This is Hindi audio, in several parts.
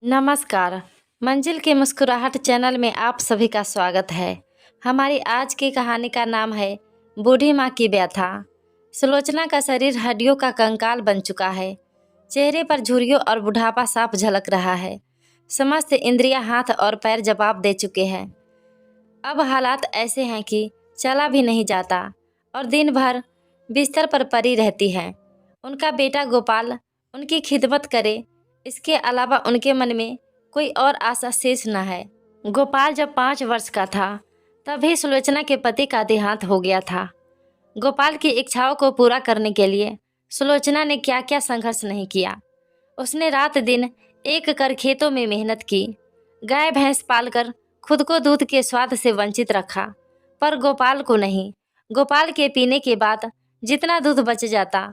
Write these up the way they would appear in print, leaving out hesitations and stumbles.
नमस्कार। मंजिल की मुस्कुराहट चैनल में आप सभी का स्वागत है। हमारी आज की कहानी का नाम है बूढ़ी माँ की व्यथा। सुलोचना का शरीर हड्डियों का कंकाल बन चुका है। चेहरे पर झुर्रियों और बुढ़ापा साफ झलक रहा है। समस्त इंद्रियां हाथ और पैर जवाब दे चुके हैं। अब हालात ऐसे हैं कि चला भी नहीं जाता और दिन भर बिस्तर पर पड़ी रहती है। उनका बेटा गोपाल उनकी खिदमत करे, इसके अलावा उनके मन में कोई और आशा शेष न है। गोपाल जब 5 वर्ष का था तभी सुलोचना के पति का देहांत हो गया था। गोपाल की इच्छाओं को पूरा करने के लिए सुलोचना ने क्या क्या संघर्ष नहीं किया। उसने रात दिन एक कर खेतों में मेहनत की, गाय भैंस पालकर खुद को दूध के स्वाद से वंचित रखा, पर गोपाल को नहीं। गोपाल के पीने के बाद जितना दूध बच जाता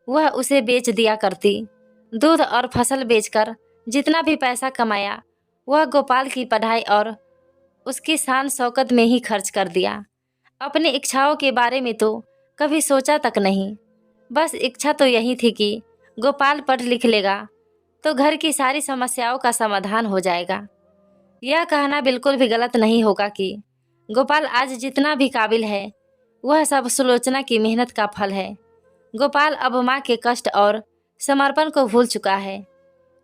वह उसे बेच दिया करती। दूध और फसल बेचकर जितना भी पैसा कमाया वह गोपाल की पढ़ाई और उसकी शान शौकत में ही खर्च कर दिया। अपनी इच्छाओं के बारे में तो कभी सोचा तक नहीं। बस इच्छा तो यही थी कि गोपाल पढ़ लिख लेगा तो घर की सारी समस्याओं का समाधान हो जाएगा। यह कहना बिल्कुल भी गलत नहीं होगा कि गोपाल आज जितना भी काबिल है वह सब सुलोचना की मेहनत का फल है। गोपाल अब माँ के कष्ट और समर्पण को भूल चुका है।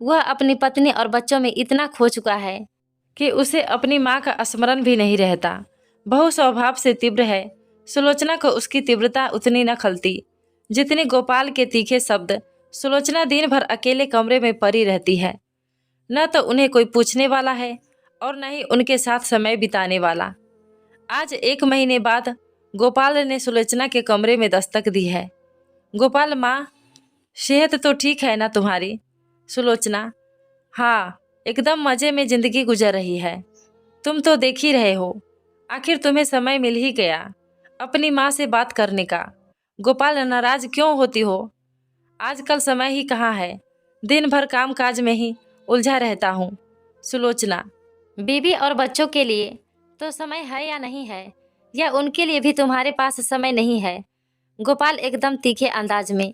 वह अपनी पत्नी और बच्चों में इतना खो चुका है कि उसे अपनी माँ का स्मरण भी नहीं रहता। बहू स्वभाव से तीव्र है। सुलोचना को उसकी तीव्रता उतनी न खलती जितनी गोपाल के तीखे शब्द। सुलोचना दिन भर अकेले कमरे में पड़ी रहती है। न तो उन्हें कोई पूछने वाला है और न ही उनके साथ समय बिताने वाला। आज 1 महीने बाद गोपाल ने सुलोचना के कमरे में दस्तक दी है। गोपाल, माँ, सेहत तो ठीक है ना तुम्हारी? सुलोचना: हाँ, एकदम मज़े में ज़िंदगी गुजर रही है। तुम तो देख ही रहे हो, आखिर तुम्हें समय मिल ही गया अपनी माँ से बात करने का। गोपाल, नाराज़ क्यों होती हो? आजकल समय ही कहाँ है, दिन भर काम काज में ही उलझा रहता हूँ। सुलोचना: बीवी और बच्चों के लिए तो समय है या नहीं है, या उनके लिए भी तुम्हारे पास समय नहीं है? गोपाल एकदम तीखे अंदाज में: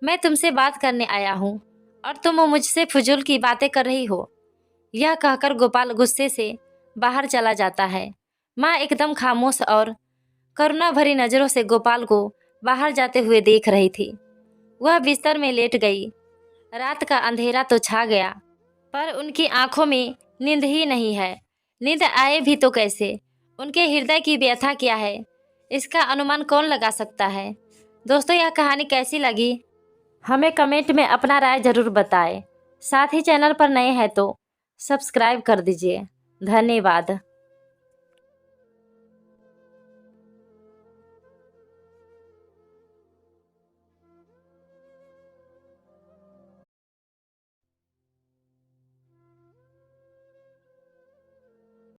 मैं तुमसे बात करने आया हूँ और तुम मुझसे फजूल की बातें कर रही हो। यह कहकर गोपाल गुस्से से बाहर चला जाता है। माँ एकदम खामोश और करुणा भरी नज़रों से गोपाल को बाहर जाते हुए देख रही थी। वह बिस्तर में लेट गई। रात का अंधेरा तो छा गया पर उनकी आंखों में नींद ही नहीं है। नींद आए भी तो कैसे? उनके हृदय की व्यथा क्या है इसका अनुमान कौन लगा सकता है? दोस्तों, यह कहानी कैसी लगी हमें कमेंट में अपना राय ज़रूर बताएं। साथ ही चैनल पर नए हैं तो सब्सक्राइब कर दीजिए। धन्यवाद।